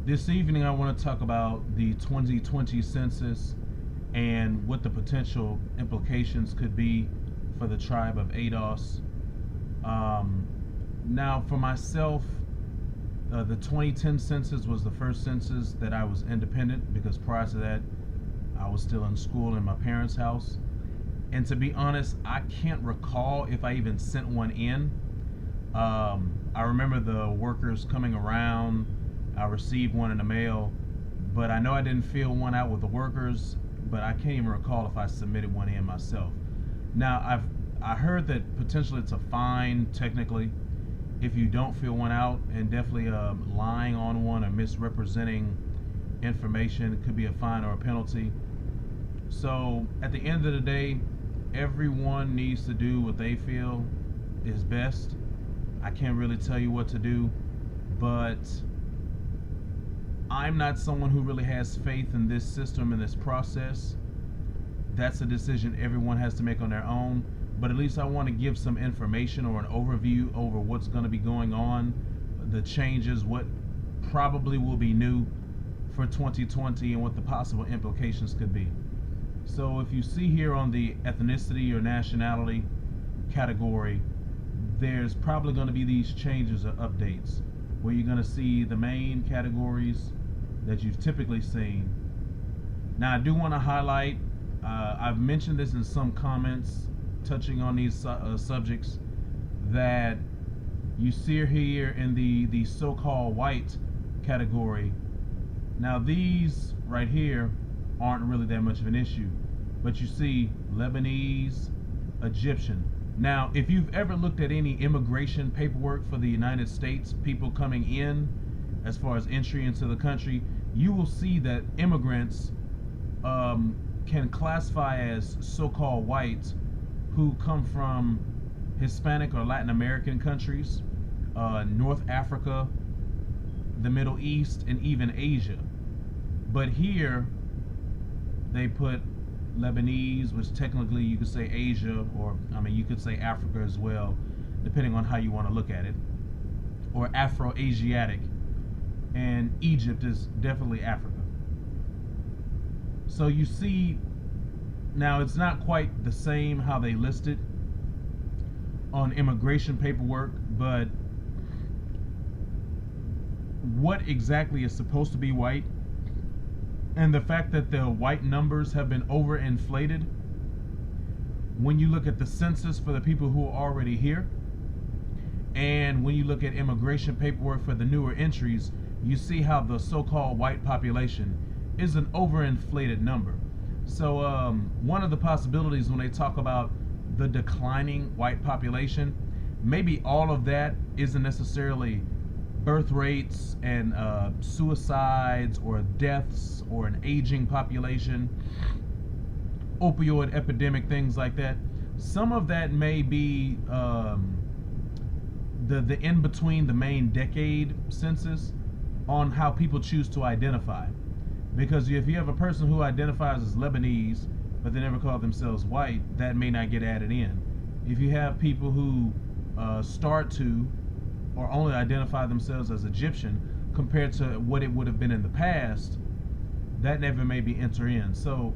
This evening, I want to talk about the 2020 census and what the potential implications could be for the tribe of ADOS. Now, for myself, the 2010 census was the first census that I was independent, because prior to that, I was still in school in my parents' house. And to be honest, I can't recall if I even sent one in. I remember the workers coming around. I received one in the mail, but I know I didn't fill one out with the workers, but I can't even recall if I submitted one in myself. Now, I heard that potentially it's a fine technically if you don't fill one out, and definitely lying on one or misrepresenting information could be a fine or a penalty. So at the end of the day, everyone needs to do what they feel is best. I can't really tell you what to do, but I'm not someone who really has faith in this system and this process. That's a decision everyone has to make on their own, but at least I want to give some information or an overview over what's going to be going on, the changes, what probably will be new for 2020, and what the possible implications could be. So if you see here on the ethnicity or nationality category, there's probably going to be these changes or updates where you're going to see the main categories that you've typically seen. Now, I do want to highlight, I've mentioned this in some comments touching on these subjects, that you see here in the so-called white category. Now, these right here aren't really that much of an issue, but you see Lebanese, Egyptian. Now, if you've ever looked at any immigration paperwork for the United States, people coming in as far as entry into the country, you will see that immigrants can classify as so-called whites who come from Hispanic or Latin American countries, North Africa, the Middle East, and even Asia. But here they put Lebanese, which technically you could say Asia, or I mean you could say Africa as well, depending on how you want to look at it, or Afro-Asiatic, and Egypt is definitely Africa. So you see, now it's not quite the same how they list it on immigration paperwork, but what exactly is supposed to be white, and the fact that the white numbers have been overinflated when you look at the census for the people who are already here, and when you look at immigration paperwork for the newer entries, you see how the so-called white population is an overinflated number. So one of the possibilities when they talk about the declining white population, maybe all of that isn't necessarily birth rates and suicides or deaths or an aging population, opioid epidemic, things like that. Some of that may be the in between the main decade census on how people choose to identify. Because if you have a person who identifies as Lebanese but they never call themselves white, that may not get added in. If you have people who start to or only identify themselves as Egyptian compared to what it would have been in the past, that never may be entered in. So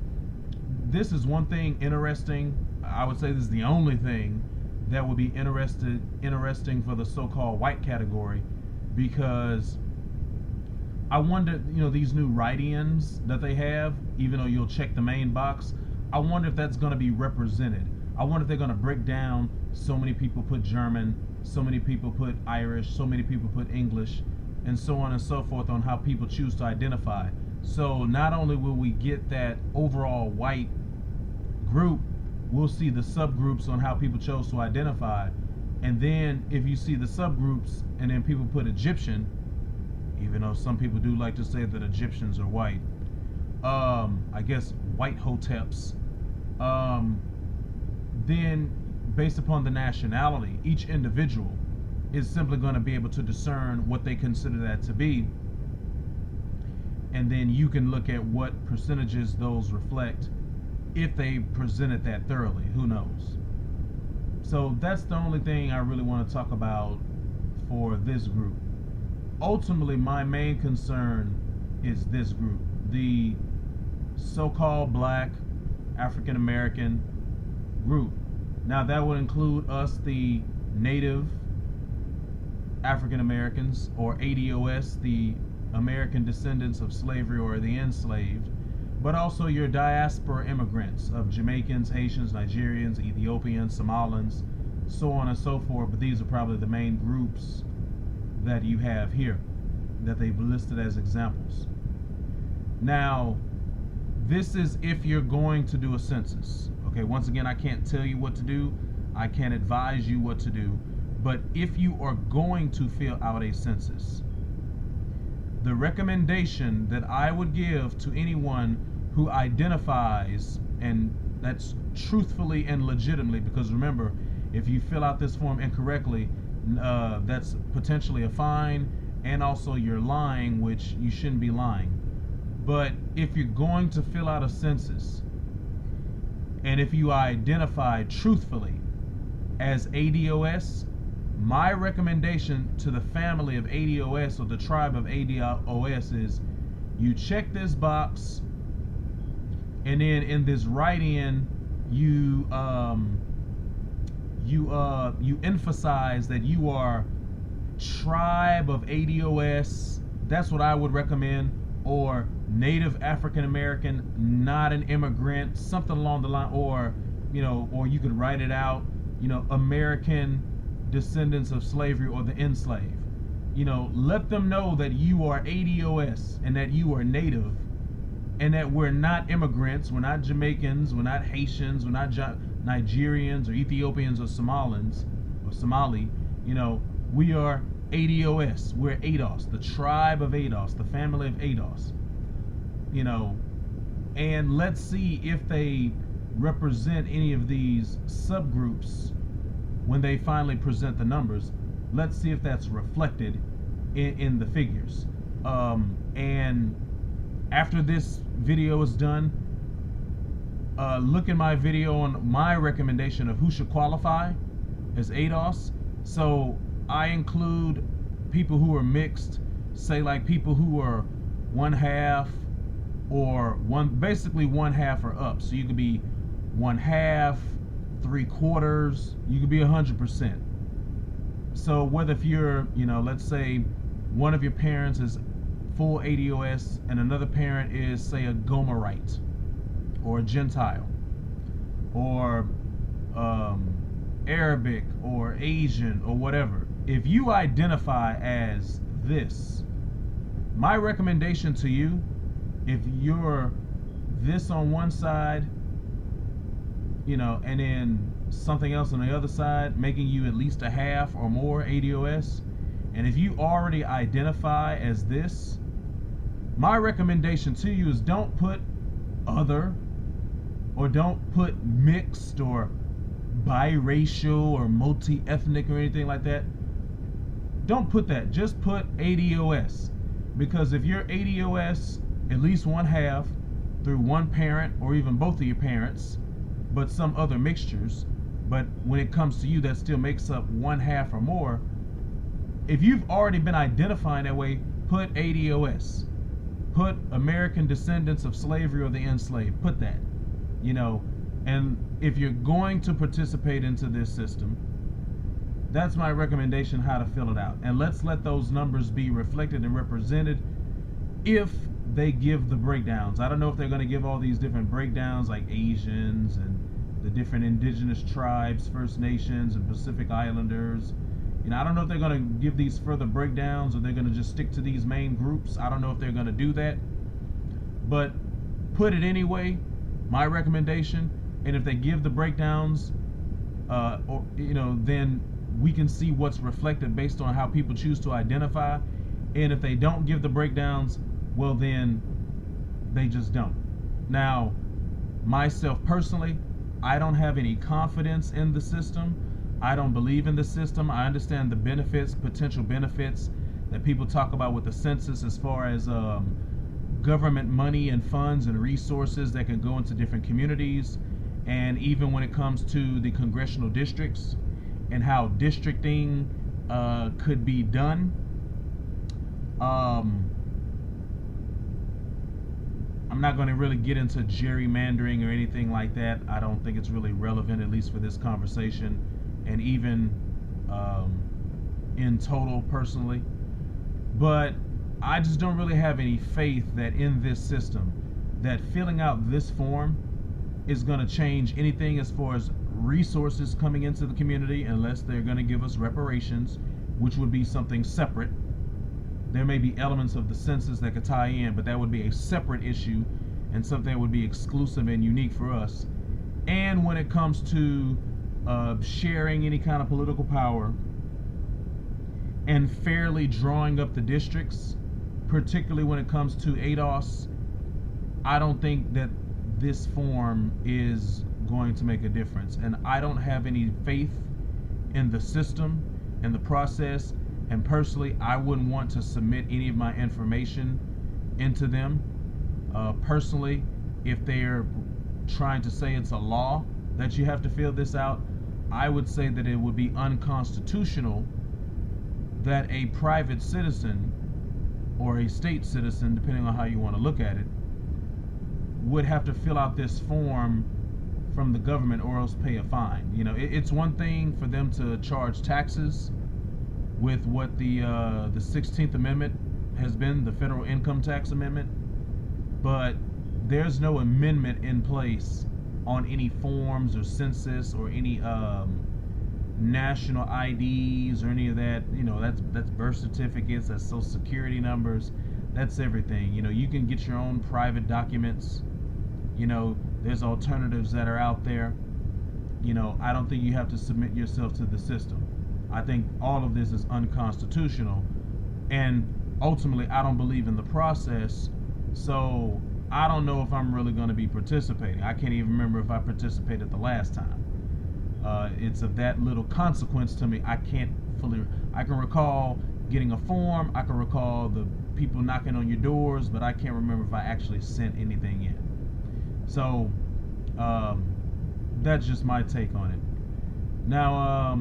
this is one thing interesting. I would say this is the only thing that would be interesting for the so-called white category, because I wonder, these new write-ins that they have, even though you'll check the main box, I wonder if that's going to be represented. I wonder if they're going to break down, so many people put German, so many people put Irish, so many people put English, and so on and so forth on how people choose to identify. So not only will we get that overall white group, we'll see the subgroups on how people chose to identify. And then if you see the subgroups and then people put Egyptian, even though some people do like to say that Egyptians are white, I guess white hoteps, then based upon the nationality, each individual is simply going to be able to discern what they consider that to be, and then you can look at what percentages those reflect if they presented that thoroughly. Who knows? So that's the only thing I really want to talk about for this group. ultimately, my main concern is this group, the so-called black African American group. Now, that would include us, the Native African Americans, or ADOS, the American descendants of slavery or the enslaved, but also your diaspora immigrants of Jamaicans, Haitians, Nigerians, Ethiopians, Somalians, so on and so forth. But these are probably the main groups that you have here that they've listed as examples. Now, this is if you're going to do a census. Okay, once again, I can't tell you what to do. I can't advise you what to do. But if you are going to fill out a census, the recommendation that I would give to anyone who identifies, and that's truthfully and legitimately, because remember, if you fill out this form incorrectly, that's potentially a fine, and also you're lying, which you shouldn't be lying. But if you're going to fill out a census, and if you identify truthfully as ADOS, my recommendation to the family of ADOS, or the tribe of ADOS, is you check this box, and then in this write-in, you emphasize that you are tribe of ADOS. That's what I would recommend, or Native African American, not an immigrant, something along the line, or or you could write it out, American descendants of slavery or the enslaved. Let them know that you are ADOS and that you are Native, and that we're not immigrants, we're not Jamaicans, we're not Haitians, we're not Nigerians or Ethiopians or Somalians or Somali. We are ADOS, we're ADOS, the tribe of ADOS, the family of ADOS. And let's see if they represent any of these subgroups when they finally present the numbers. Let's see if that's reflected in the figures. And after this video is done, look in my video on my recommendation of who should qualify as ADOS. So I include people who are mixed, say like people who are 1/2 or basically 1/2 or up. So you could be 1/2, 3/4, you could be 100%. So whether if you're, let's say one of your parents is full ADOS and another parent is, say, a Gomerite or a Gentile or Arabic or Asian or whatever, if you identify as this, my recommendation to you, if you're this on one side, and then something else on the other side, making you at least 1/2 or more ADOS, and if you already identify as this, my recommendation to you is don't put other, or don't put mixed or biracial or multi-ethnic or anything like that. Don't put that. Just put ADOS. Because if you're ADOS at least 1/2 through one parent or even both of your parents, but some other mixtures, but when it comes to you, that still makes up 1/2 or more. If you've already been identifying that way, put ADOS. Put American descendants of slavery or the enslaved. Put that. And if you're going to participate into this system, that's my recommendation how to fill it out. And let's let those numbers be reflected and represented if they give the breakdowns. I don't know if they're going to give all these different breakdowns like Asians and the different indigenous tribes, First Nations and Pacific Islanders. I don't know if they're going to give these further breakdowns or they're going to just stick to these main groups. I don't know if they're going to do that. But put it anyway, my recommendation. And if they give the breakdowns, then we can see what's reflected based on how people choose to identify. And if they don't give the breakdowns, well, then they just don't. Now, myself personally, I don't have any confidence in the system. I don't believe in the system. I understand the benefits, potential benefits that people talk about with the census as far as government money and funds and resources that can go into different communities. And even when it comes to the congressional districts and how districting could be done. I'm not going to really get into gerrymandering or anything like that. I don't think it's really relevant, at least for this conversation, and even in total, personally. But I just don't really have any faith that in this system, that filling out this form is going to change anything as far as resources coming into the community, unless they're going to give us reparations, which would be something separate. There may be elements of the census that could tie in, but that would be a separate issue and something that would be exclusive and unique for us. And when it comes to sharing any kind of political power and fairly drawing up the districts, particularly when it comes to ADOS, I don't think that this form is going to make a difference. And I don't have any faith in the system and the process. And personally, I wouldn't want to submit any of my information into them. Personally, if they're trying to say it's a law that you have to fill this out, I would say that it would be unconstitutional that a private citizen or a state citizen, depending on how you want to look at it, would have to fill out this form from the government or else pay a fine. You know, it's one thing for them to charge taxes with what the 16th Amendment has been, the federal income tax amendment, but there's no amendment in place on any forms or census or any national IDs or any of that. You know, that's birth certificates, that's social security numbers, that's everything. You know, you can get your own private documents. You know, there's alternatives that are out there. You know, I don't think you have to submit yourself to the system. I think all of this is unconstitutional, and ultimately I don't believe in the process, so I don't know if I'm really going to be participating. I can't even remember if I participated the last time. It's of that little consequence to me. I can recall getting a form, I can recall the people knocking on your doors, but I can't remember if I actually sent anything in. So that's just my take on it. Now,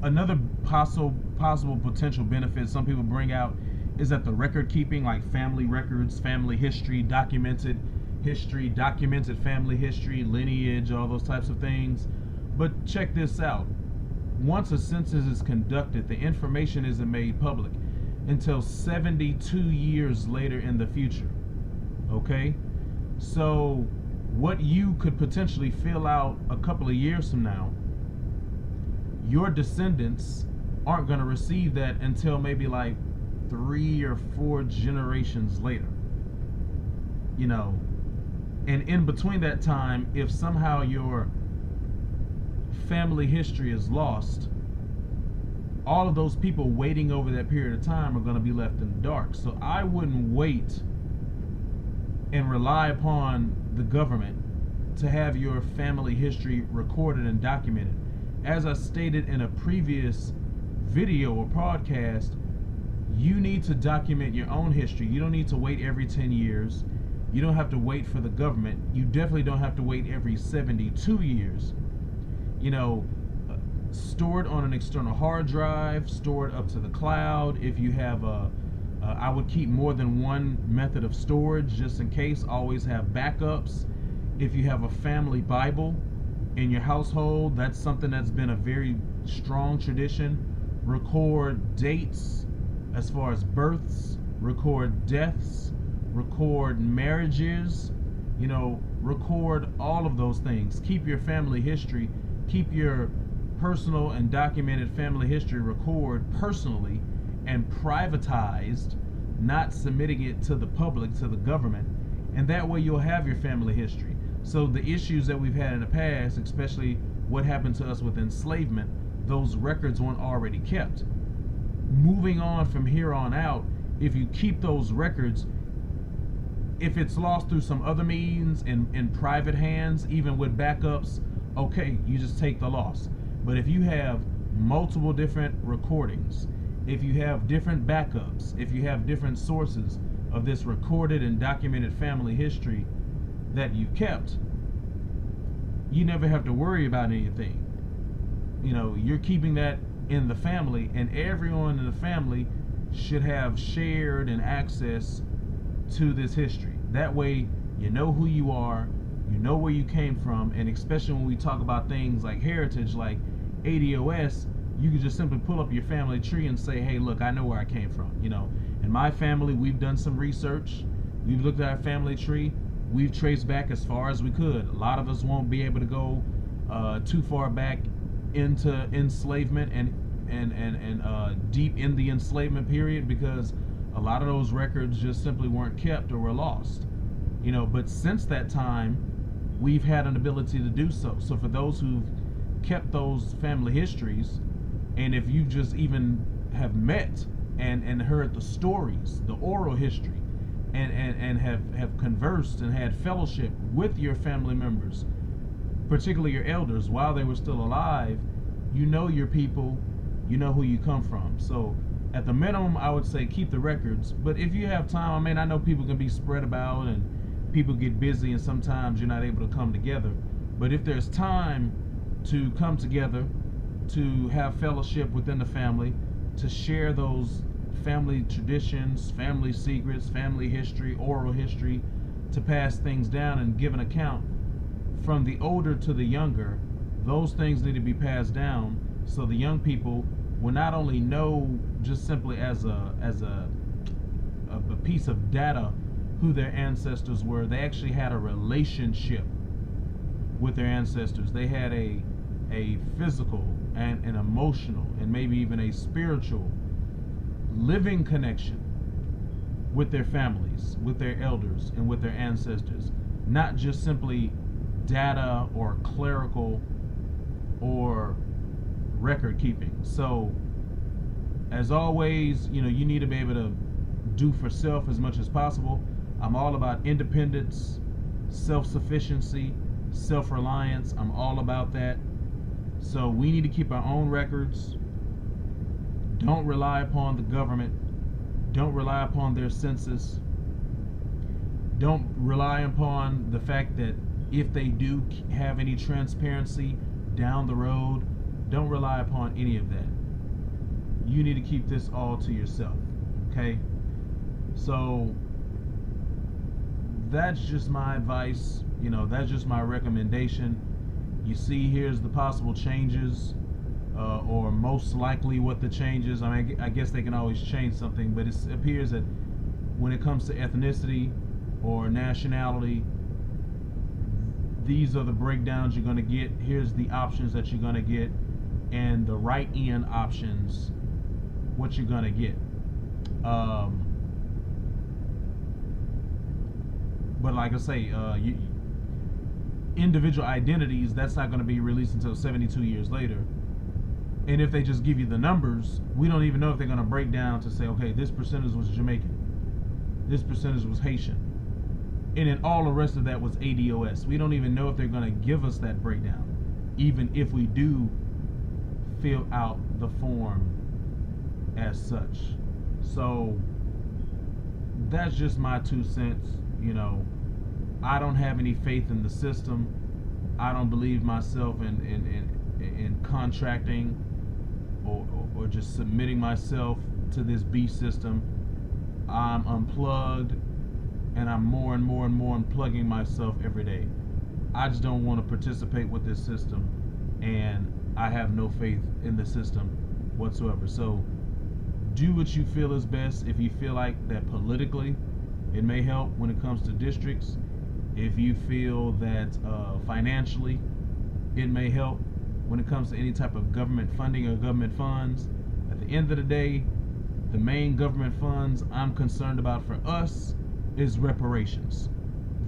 another possible potential benefit some people bring out is that the record keeping, like family records, family history, documented family history, lineage, all those types of things. But check this out. Once a census is conducted, the information isn't made public until 72 years later in the future. Okay? So what you could potentially fill out a couple of years from now, your descendants aren't going to receive that until maybe like 3 or 4 generations later. You know, and in between that time, if somehow your family history is lost, all of those people waiting over that period of time are going to be left in the dark. So I wouldn't wait and rely upon the government to have your family history recorded and documented. As I stated in a previous video or podcast, you need to document your own history. You don't need to wait every 10 years. You don't have to wait for the government. You definitely don't have to wait every 72 years. You know, store it on an external hard drive, store it up to the cloud. If you have I would keep more than one method of storage just in case. Always have backups. If you have a family Bible in your household, that's something that's been a very strong tradition. Record dates as far as births, record deaths, record marriages, you know, record all of those things. Keep your family history, keep your personal and documented family history record personally and privatized, not submitting it to the public, to the government, and that way you'll have your family history. So the issues that we've had in the past, especially what happened to us with enslavement, those records weren't already kept. Moving on from here on out, if you keep those records, if it's lost through some other means in private hands, even with backups, okay, you just take the loss. But if you have multiple different recordings, if you have different backups, if you have different sources of this recorded and documented family history that you kept, you never have to worry about anything. You know, you're keeping that in the family, and everyone in the family should have shared and access to this history. That way, you know who you are, you know where you came from, and especially when we talk about things like heritage, like ADOS, you can just simply pull up your family tree and say, hey, look, I know where I came from. You know, in my family, we've done some research. We've looked at our family tree. We've traced back as far as we could. A lot of us won't be able to go too far back into enslavement and deep in the enslavement period, because a lot of those records just simply weren't kept or were lost. You know, but since that time, we've had an ability to do so. So for those who've kept those family histories, and if you just even have met and heard the stories, the oral history, and have conversed and had fellowship with your family members, particularly your elders, while they were still alive, you know your people, you know who you come from. So at the minimum, I would say keep the records. But if you have time, I mean, I know people can be spread about and people get busy, and sometimes you're not able to come together. But if there's time to come together, to have fellowship within the family, to share those family traditions, family secrets, family history, oral history, to pass things down and give an account from the older to the younger, those things need to be passed down, so the young people will not only know just simply as a piece of data who their ancestors were. They actually had a relationship with their ancestors. They had a physical and an emotional and maybe even a spiritual living connection with their families, with their elders, and with their ancestors. Not just simply data or clerical or record keeping. So as always, you know, you need to be able to do for self as much as possible. I'm all about independence, self-sufficiency, self-reliance. I'm all about that. So we need to keep our own records. Don't rely upon the government. Don't rely upon their census. Don't rely upon the fact that if they do have any transparency down the road, don't rely upon any of that. You need to keep this all to yourself, okay? So that's just my advice, you know, that's just my recommendation. You see, here's the possible changes, or most likely what the changes. I mean, I guess they can always change something, but it appears that when it comes to ethnicity or nationality, these are the breakdowns you're going to get. Here's the options that you're going to get, and the write-in options, what you're going to get. But like I say, individual identities, that's not going to be released until 72 years later. And if they just give you the numbers, we don't even know if they're going to break down to say, okay, this percentage was Jamaican, this percentage was Haitian, and then all the rest of that was ADOS. We don't even know if they're going to give us that breakdown, even if we do fill out the form as such. So that's just my 2 cents. You know, I don't have any faith in the system. I don't believe myself in contracting or just submitting myself to this beast system. I'm unplugged, and I'm more and more and more unplugging myself every day. I just don't want to participate with this system, and I have no faith in the system whatsoever. So do what you feel is best. If you feel like that politically it may help when it comes to districts, if you feel that financially it may help when it comes to any type of government funding or government funds, at the end of the day, the main government funds I'm concerned about for us is reparations.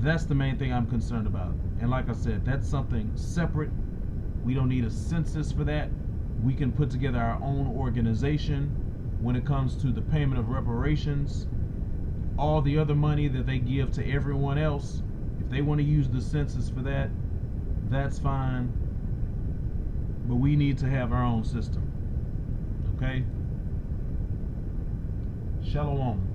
That's the main thing I'm concerned about. And like I said, that's something separate. We don't need a census for that. We can put together our own organization when it comes to the payment of reparations. All the other money that they give to everyone else, if they want to use the census for that, that's fine. But we need to have our own system. Okay? Shalom.